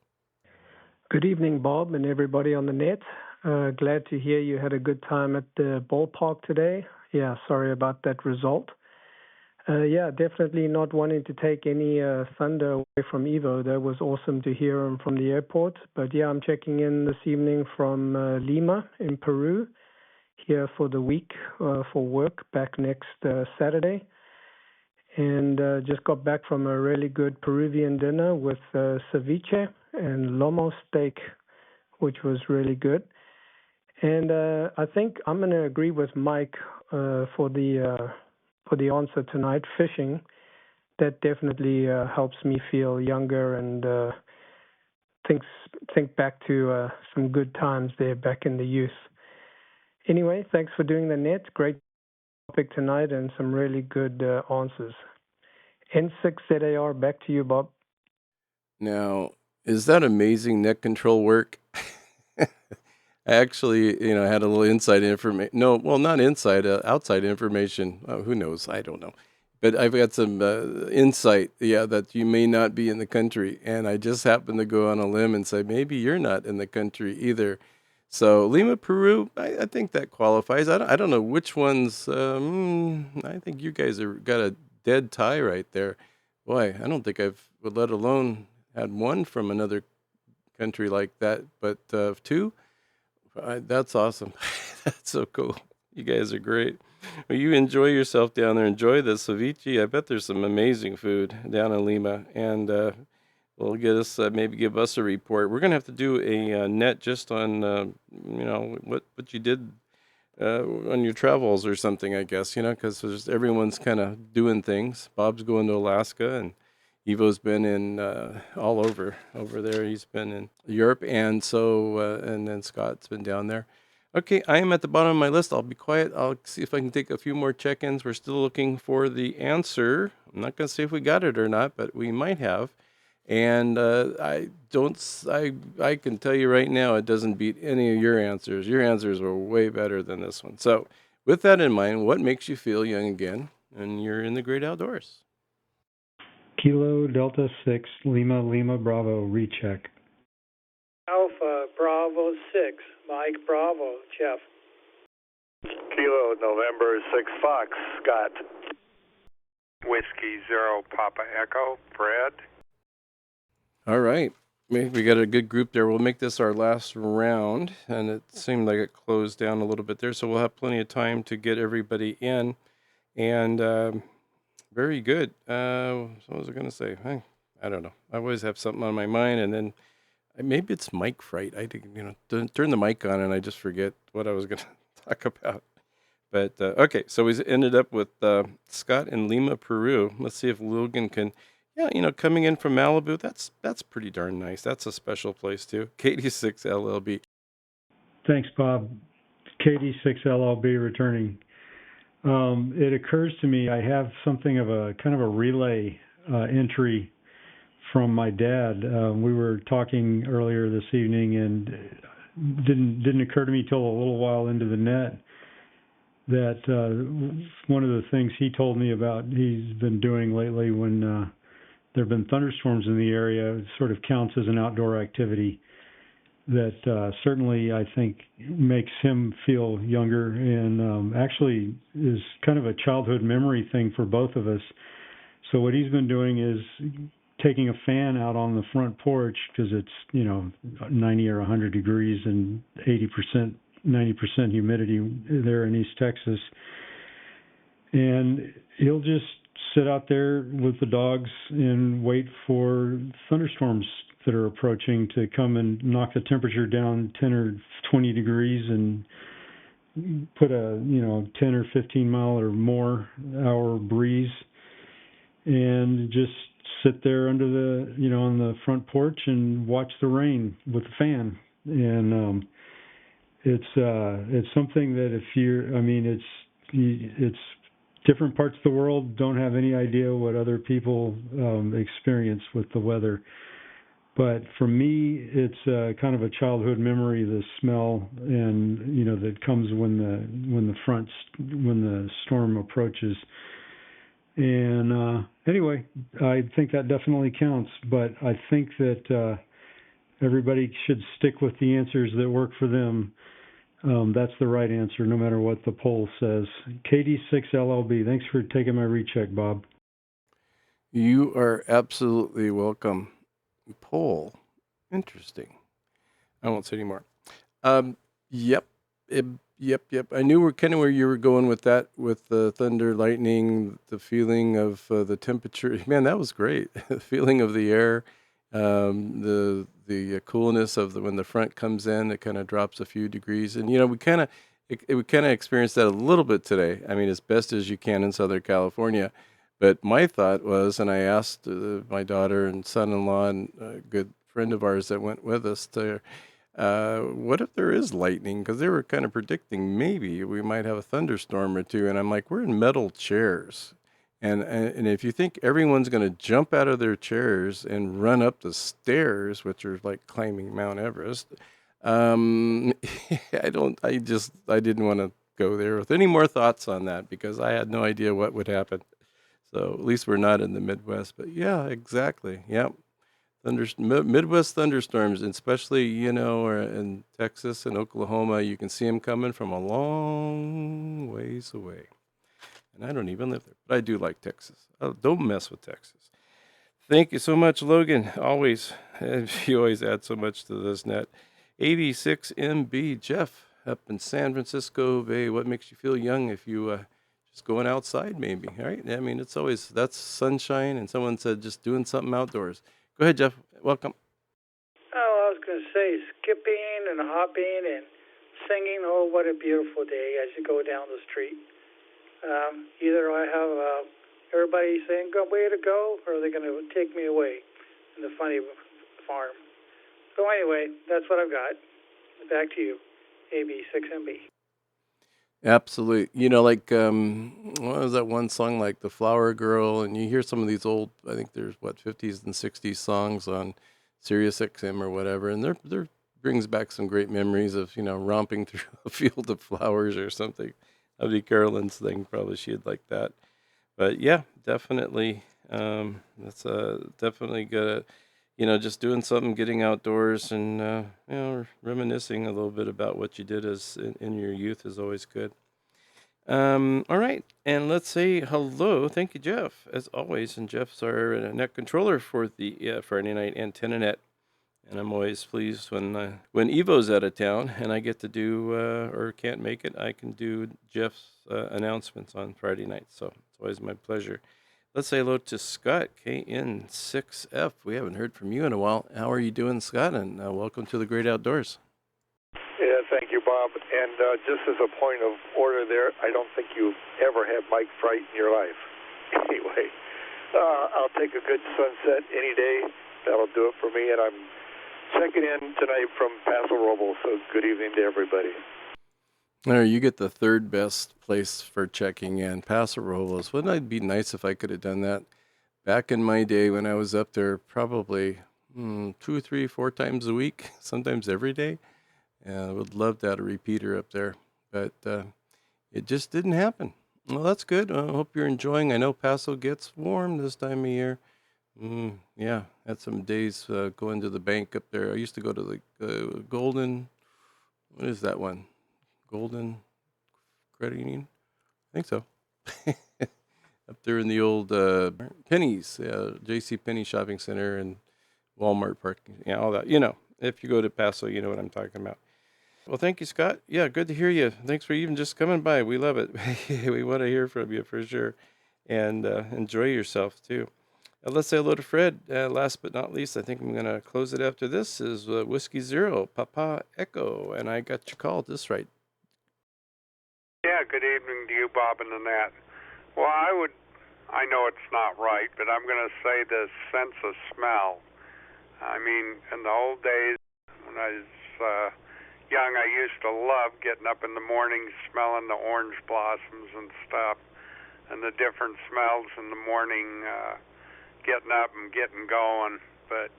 Good evening, Bob, and everybody on the net. Glad to hear you had a good time at the ballpark today. Yeah, sorry about that result. Yeah, definitely not wanting to take any thunder away from Evo. That was awesome to hear him from the airport. But yeah, I'm checking in this evening from Lima in Peru, here for the week for work, back next Saturday. And just got back from a really good Peruvian dinner with ceviche and lomo steak, which was really good. And I think I'm going to agree with Mike for the answer tonight, fishing. That definitely helps me feel younger and think back to some good times there back in the youth. Anyway, thanks for doing the net. Great topic tonight and some really good answers. N6ZAR, back to you, Bob. Now, is that amazing net control work? I actually, had a little inside information. No, well, not inside, outside information. Who knows? I don't know. But I've got some insight, that you may not be in the country. And I just happened to go on a limb and say, maybe you're not in the country either. So Lima, Peru, I think that qualifies. I don't know which ones. I think you guys have got a dead tie right there. Boy, I don't think I've, let alone had one from another country like that. But two, that's awesome. That's so cool. You guys are great. Well, you enjoy yourself down there. Enjoy the ceviche. I bet there's some amazing food down in Lima, and will get us maybe give us a report. We're gonna have to do a net just on what you did on your travels or something. I guess because everyone's kind of doing things. Bob's going to Alaska, and Ivo's been in all over there. He's been in Europe, and so and then Scott's been down there. Okay, I am at the bottom of my list. I'll be quiet. I'll see if I can take a few more check-ins. We're still looking for the answer. I'm not going to say if we got it or not, but we might have. And I can tell you right now, it doesn't beat any of your answers. Your answers were way better than this one. So with that in mind, what makes you feel young again? And you're in the great outdoors. Kilo Delta 6, Lima Bravo, recheck. Alpha Bravo 6, Mike Bravo, Jeff. Kilo November 6 Fox, Scott. Whiskey 0 Papa Echo, Fred. All right. We got a good group there. We'll make this our last round, and it seemed like it closed down a little bit there, so we'll have plenty of time to get everybody in. And very good. So what was I going to say? I don't know. I always have something on my mind, and then maybe it's mic fright. I turn the mic on, and I just forget what I was going to talk about. But okay, so we ended up with Scott in Lima, Peru. Let's see if Logan can. Yeah, coming in from Malibu, that's pretty darn nice. That's a special place too. KD6 LLB. Thanks, Bob. KD6 LLB returning. It occurs to me I have something of a kind of a relay entry from my dad. We were talking earlier this evening, and didn't occur to me till a little while into the net that one of the things he told me about he's been doing lately when there have been thunderstorms in the area sort of counts as an outdoor activity that certainly I think makes him feel younger and actually is kind of a childhood memory thing for both of us. So what he's been doing is taking a fan out on the front porch because it's 90 or 100 degrees and 80%, 90% humidity there in East Texas, and he'll just sit out there with the dogs and wait for thunderstorms that are approaching to come and knock the temperature down 10 or 20 degrees and put a 10 or 15 mile or more hour breeze, and just sit there under the on the front porch and watch the rain with the fan. And it's something that if it's different parts of the world don't have any idea what other people experience with the weather. But for me, it's kind of a childhood memory, the smell and that comes when the storm approaches. And anyway, I think that definitely counts. But I think that everybody should stick with the answers that work for them. That's the right answer, no matter what the poll says. KD6 LLB, thanks for taking my recheck, Bob. You are absolutely welcome. Poll. Interesting. I won't say anymore. Yep. I knew where you were going with that, with the thunder, lightning, the feeling of the temperature. Man, that was great. The feeling of the air, the coolness of when the front comes in, it kind of drops a few degrees. And, we kind of experienced that a little bit today. I mean, as best as you can in Southern California. But my thought was, and I asked my daughter and son-in-law and a good friend of ours that went with us to, what if there is lightning? Because they were kind of predicting maybe we might have a thunderstorm or two. And I'm like, we're in metal chairs. And if you think everyone's going to jump out of their chairs and run up the stairs, which are like climbing Mount Everest, Um, I didn't want to go there with any more thoughts on that because I had no idea what would happen. So at least we're not in the Midwest. But yeah, exactly. Yep. Midwest thunderstorms, especially, or in Texas and Oklahoma, you can see them coming from a long ways away. And I don't even live there, but I do like Texas. Oh, don't mess with Texas. Thank you so much, Logan. Always, you always add so much to this net. 86MB, Jeff, up in San Francisco Bay. What makes you feel young if you just going outside, maybe? All right. I mean, that's sunshine, and someone said just doing something outdoors. Go ahead, Jeff. Welcome. Oh, I was going to say skipping and hopping and singing. Oh, what a beautiful day as you go down the street. Either I have everybody saying, "Go, way to go," or they're going to take me away in the funny farm. So anyway, that's what I've got. Back to you, AB6MB. Absolutely. Like, what was that one song, like The Flower Girl? And you hear some of these old, I think there's, 50s and 60s songs on Sirius XM or whatever. And there brings back some great memories of, romping through a field of flowers or something. That'd be Carolyn's thing. Probably she'd like that. But yeah, definitely. That's definitely good. Just doing something, getting outdoors, and reminiscing a little bit about what you did as in your youth is always good. All right, and let's say hello. Thank you, Jeff, as always. And Jeff's our net controller for the Friday Night Antenna Net. And I'm always pleased when Evo's out of town and I get to do or can't make it. I can do Jeff's announcements on Friday night, so it's always my pleasure. Let's say hello to Scott, KN6F. We haven't heard from you in a while. How are you doing, Scott? And welcome to the Great Outdoors. Yeah, thank you, Bob. And just as a point of order there, I don't think you've ever had mic fright in your life. Anyway, I'll take a good sunset any day. That'll do it for me. And I'm checking in tonight from Paso Robles, so good evening to everybody. You get the third best place for checking in, Paso Robles. Wouldn't it be nice if I could have done that back in my day when I was up there probably 2, 3, 4 times a week, sometimes every day? I would love to have a repeater up there, but it just didn't happen. Well, that's good. I hope you're enjoying. I know Paso gets warm this time of year. Yeah, had some days going to the bank up there. I used to go to the Golden, what is that one? Golden Credit Union? I think so. Up there in the old Penny's, J.C. Penney Shopping Center and Walmart parking, all that. If you go to Paso, you know what I'm talking about. Well, thank you, Scott. Yeah, good to hear you. Thanks for even just coming by. We love it. We want to hear from you for sure. And enjoy yourself, too. Let's say hello to Fred. Last but not least, I think I'm going to close it after this, is Whiskey Zero, Papa Echo. And I got your call just right. Yeah, good evening to you, Bob and Annette. Well, I know it's not right, but I'm going to say the sense of smell. I mean, in the old days, when I was young, I used to love getting up in the morning, smelling the orange blossoms and stuff, and the different smells in the morning, getting up and getting going. But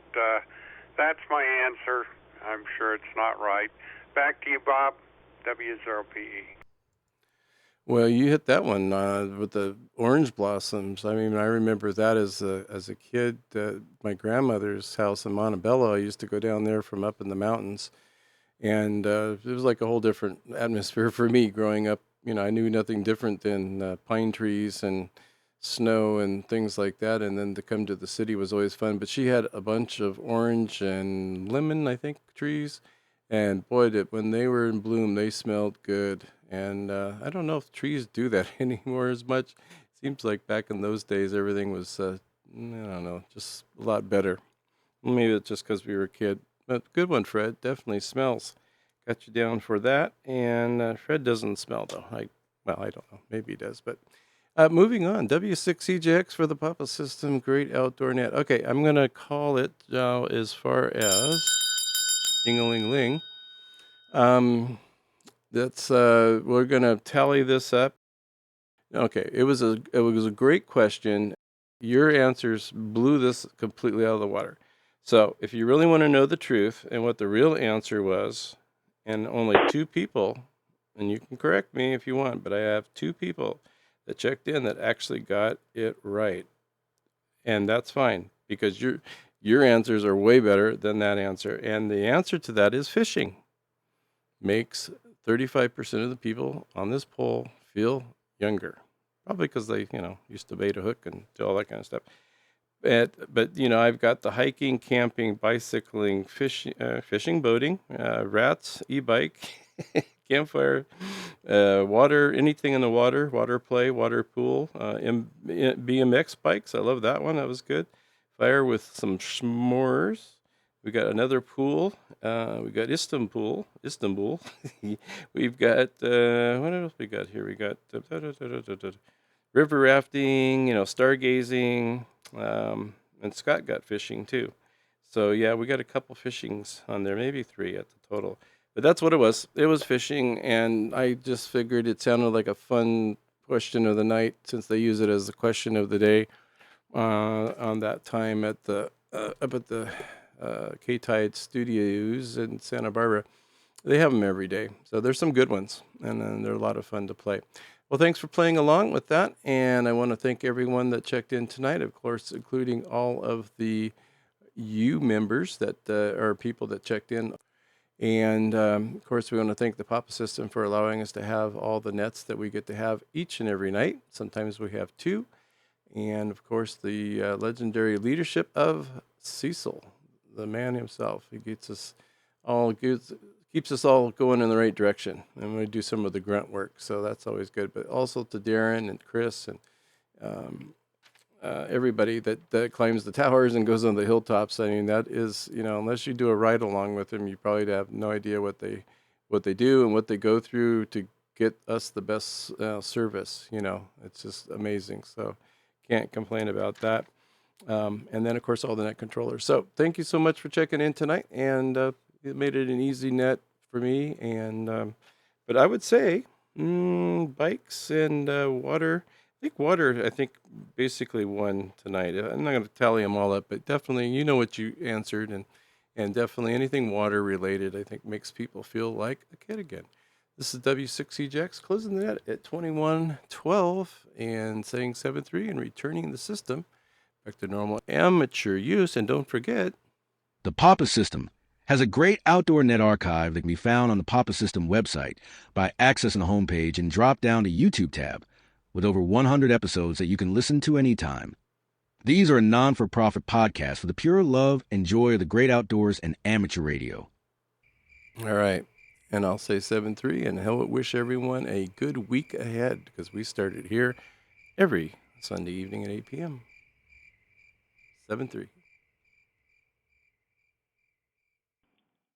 that's my answer. I'm sure it's not right. Back to you, Bob, W0PE. Well, you hit that one with the orange blossoms. I mean, I remember that as a kid. My grandmother's house in Montebello, I used to go down there from up in the mountains. And it was like a whole different atmosphere for me growing up. I knew nothing different than pine trees and snow and things like that. And then to come to the city was always fun. But she had a bunch of orange and lemon, I think, trees. And boy, when they were in bloom, they smelled good. And I don't know if trees do that anymore as much. It seems like back in those days, everything was, I don't know, just a lot better. Maybe it's just because we were a kid. But good one, Fred. Definitely smells. Got you down for that. And Fred doesn't smell, though. I don't know. Maybe he does. But moving on. W6EJX for the Papa System. Great outdoor net. Okay, I'm going to call it as far as ding-a-ling-ling. We're going to tally this up. Okay, it was a great question. Your answers blew this completely out of the water. So if you really want to know the truth and what the real answer was, and only 2 people, and you can correct me if you want, but I have 2 people that checked in that actually got it right. And that's fine, because your answers are way better than that answer. And the answer to that is fishing. Makes 35% of the people on this poll feel younger. Probably because they, used to bait a hook and do all that kind of stuff. But I've got the hiking, camping, bicycling, fishing, boating, rats, e-bike, campfire, water, anything in the water play, water pool, BMX bikes. I love that one. That was good. Fire with some s'mores. We got another pool. We got Istanbul. We've got, what else we got here? We got river rafting, stargazing, and Scott got fishing too. So yeah, we got a couple fishings on there, maybe 3 at the total. But that's what it was. It was fishing, and I just figured it sounded like a fun question of the night since they use it as the question of the day on that time at the up at the K-Tide Studios in Santa Barbara. They have them every day, so there's some good ones, and then they're a lot of fun to play. Well, thanks for playing along with that, and I want to thank everyone that checked in tonight, of course, including all of the you members that are people that checked in. And, of course, we want to thank the Papa System for allowing us to have all the nets that we get to have each and every night. Sometimes we have 2. And, of course, the legendary leadership of Cecil, the man himself. He keeps us all going in the right direction. And we do some of the grunt work, so that's always good. But also to Darren and Chris and everybody that climbs the towers and goes on the hilltops. I mean, that is, unless you do a ride along with them, you probably have no idea what they do and what they go through to get us the best service. It's just amazing. So can't complain about that. And then, of course, all the net controllers. So thank you so much for checking in tonight. And it made it an easy net for me. And but I would say bikes and water. I think basically won tonight. I'm not going to tally them all up, but definitely, you know what you answered. And definitely anything water related, I think, makes people feel like a kid again. This is W6CJX closing the net at 21:12 and saying 7-3 and returning the system back to normal amateur use. And don't forget, the Papa System has a great outdoor net archive that can be found on the Papa System website by accessing the homepage and drop down to YouTube tab with over 100 episodes that you can listen to anytime. These are a non-for-profit podcast for the pure love and joy of the great outdoors and amateur radio. All right. And I'll say 7-3 and I wish everyone a good week ahead because we started here every Sunday evening at 8 p.m. 7-3.